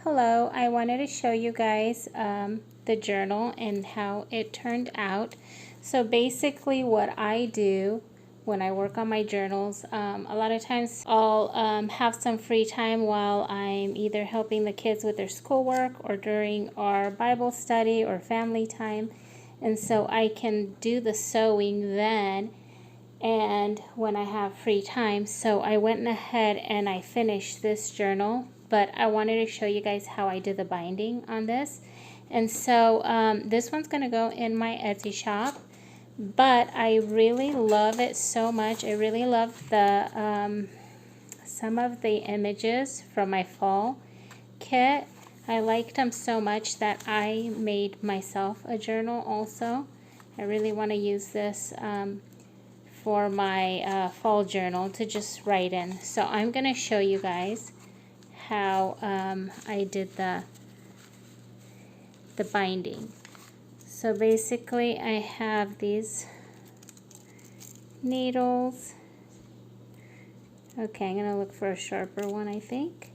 Hello, I wanted to show you guys the journal and how it turned out. So basically what I do when I work on my journals, a lot of times I'll have some free time while I'm either helping the kids with their schoolwork or during our Bible study or family time. And so I can do the sewing then and when I have free time. So I went ahead and I finished this journal, but I wanted to show you guys how I did the binding on this. And so this one's going to go in my Etsy shop, but I really love it so much. I really love the some of the images from my fall kit. I liked them so much that I made myself a journal also. I really want to use this for my fall journal to just write in. So I'm going to show you guys how I did the binding. So basically I have these needles. Okay, I'm going to look for a sharper one, I think.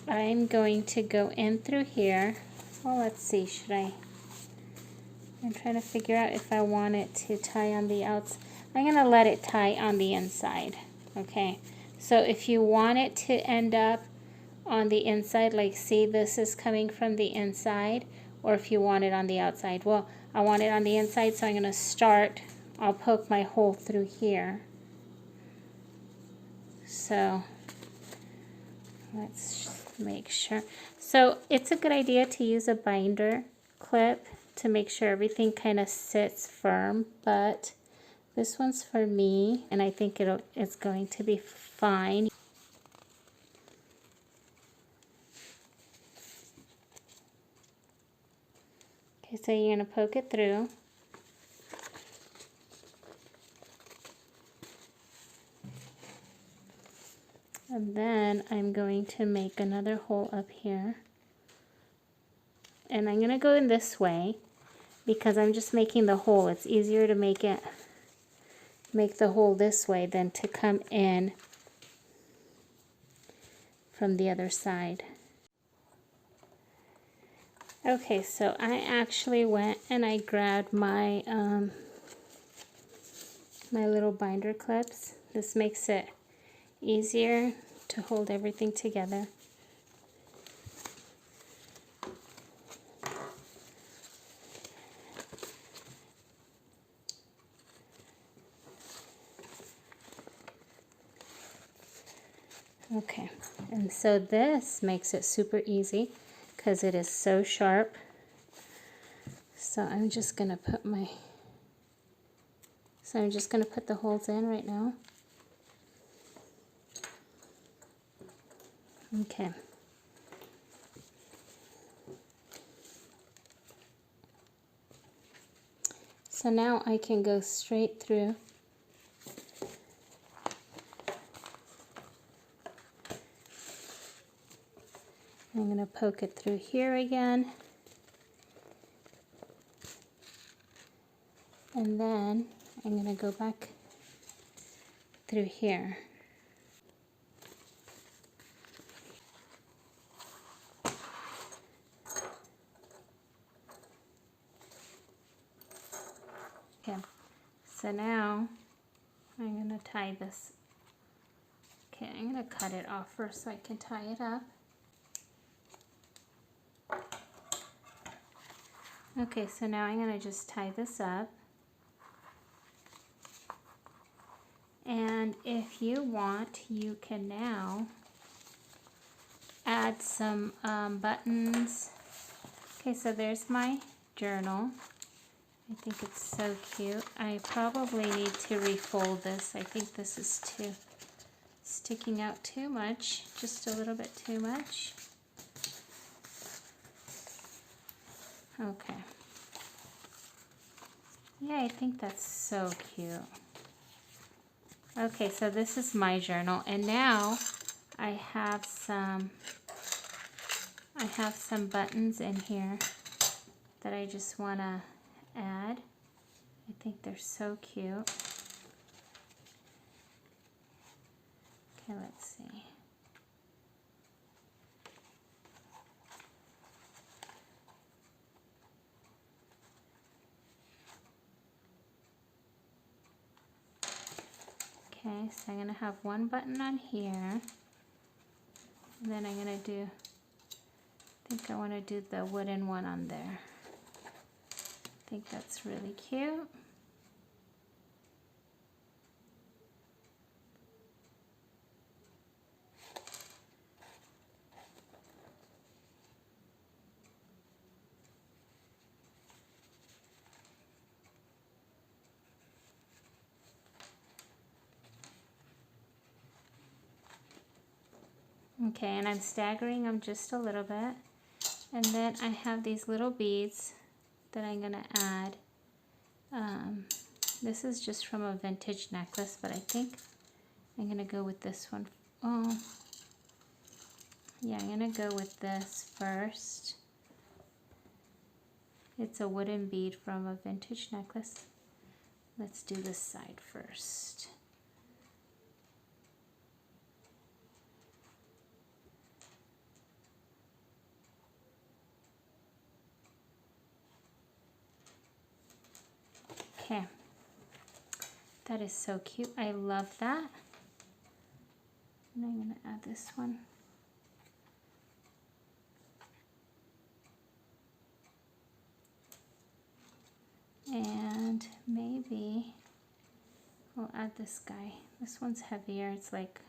I'm going to go in through here. Well, let's see, I'm trying to figure out if I want it to tie on the outside. I'm going to let it tie on the inside. Okay, so if you want it to end up on the inside, like see this is coming from the inside, or if you want it on the outside. Well, I want it on the inside, so I'm going to start, I'll poke my hole through here. So let's make sure. So it's a good idea to use a binder clip to make sure everything kind of sits firm, but this one's for me and I think it's going to be fine. Okay, so you're going to poke it through. And then I'm going to make another hole up here. And I'm going to go in this way because I'm just making the hole. It's easier to make the hole this way than to come in from the other side. Okay, so I actually went and I grabbed my my little binder clips. This makes it easier to hold everything together. Okay, and so this makes it super easy because it is so sharp. So I'm just gonna put the holes in right now. Okay. So now I can go straight through. I'm going to poke it through here again. And then I'm going to go back through here. Okay, so now I'm going to tie this. Okay, I'm going to cut it off first so I can tie it up. Okay, so now I'm going to just tie this up. And if you want, you can now add some buttons. Okay, so there's my journal. I think it's so cute. I probably need to refold this. I think this is sticking out too much, just a little bit too much. Okay. Yeah, I think that's so cute. Okay, so this is my journal, and now I have some buttons in here that I just want to add. I think they're so cute. Okay, let's see. Okay, so I'm going to have one button on here. And then I'm going to do, I think I want to do the wooden one on there. I think that's really cute. Okay, and I'm staggering them just a little bit. And then I have these little beads that I'm going to add. This is just from a vintage necklace, but I think I'm going to go with this one. Oh, yeah, I'm going to go with this first. It's a wooden bead from a vintage necklace. Let's do this side first. Okay, that is so cute. I love that. And I'm going to add this one. And maybe we'll add this guy. This one's heavier. It's like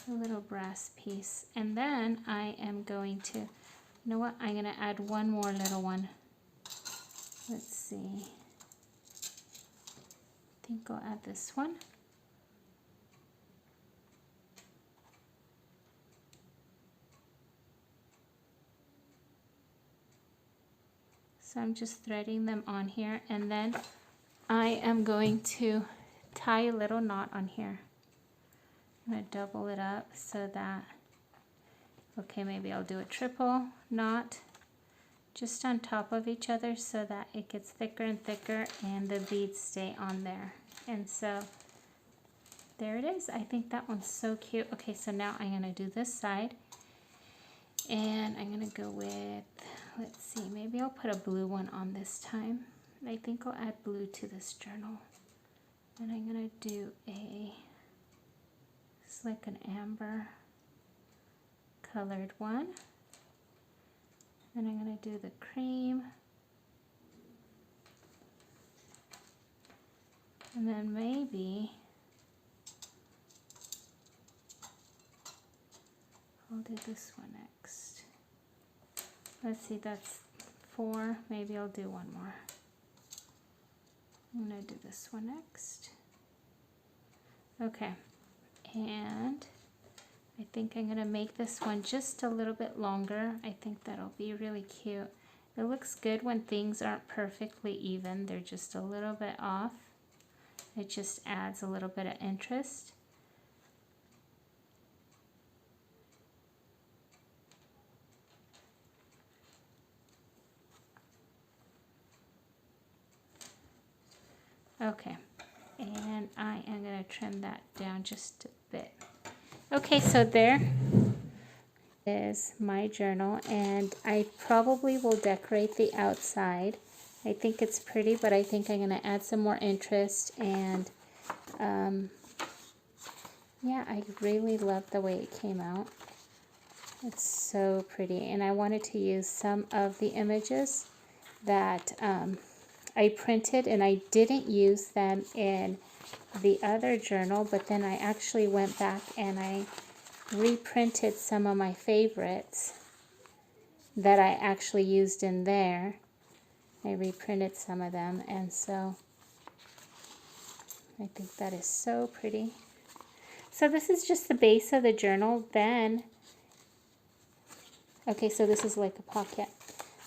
a little brass piece. And then I am going to, you know what? I'm going to add one more little one. Let's see. I think I'll add this one. So I'm just threading them on here, and then I am going to tie a little knot on here. I'm going to double it up so that, okay, maybe I'll do a triple knot just on top of each other so that it gets thicker and thicker and the beads stay on there. And so there it is. I think that one's so cute. Okay, so now I'm going to do this side, and I'm going to go with, let's see, maybe I'll put a blue one on this time. I think I'll add blue to this journal. And I'm going to do it's like an amber colored one. And I'm going to do the cream. And then maybe I'll do this one next. Let's see, that's 4. Maybe I'll do one more. I'm going to do this one next. Okay, and I think I'm going to make this one just a little bit longer. I think that'll be really cute. It looks good when things aren't perfectly even. They're just a little bit off. It just adds a little bit of interest. Okay, and I am going to trim that down just a bit. Okay, so there is my journal, and I probably will decorate the outside. I think it's pretty, but I think I'm going to add some more interest, and yeah, I really love the way it came out. It's so pretty, and I wanted to use some of the images that I printed, and I didn't use them in the other journal, but then I actually went back and I reprinted some of my favorites that I actually used in there. I reprinted some of them, and so I think that is so pretty. So this is just the base of the journal. Then, okay, so this is like a pocket.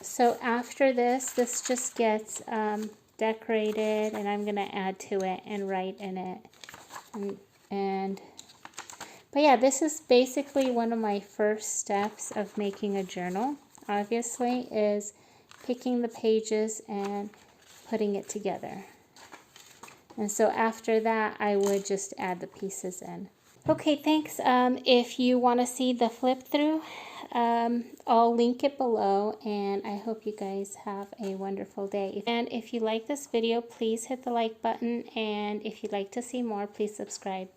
So after this just gets decorated, and I'm going to add to it and write in it. But yeah, this is basically one of my first steps of making a journal, obviously, is picking the pages and putting it together. And so after that, I would just add the pieces in. Okay, thanks. If you want to see the flip through, I'll link it below, and I hope you guys have a wonderful day. And if you like this video, please hit the like button, and if you'd like to see more, please subscribe.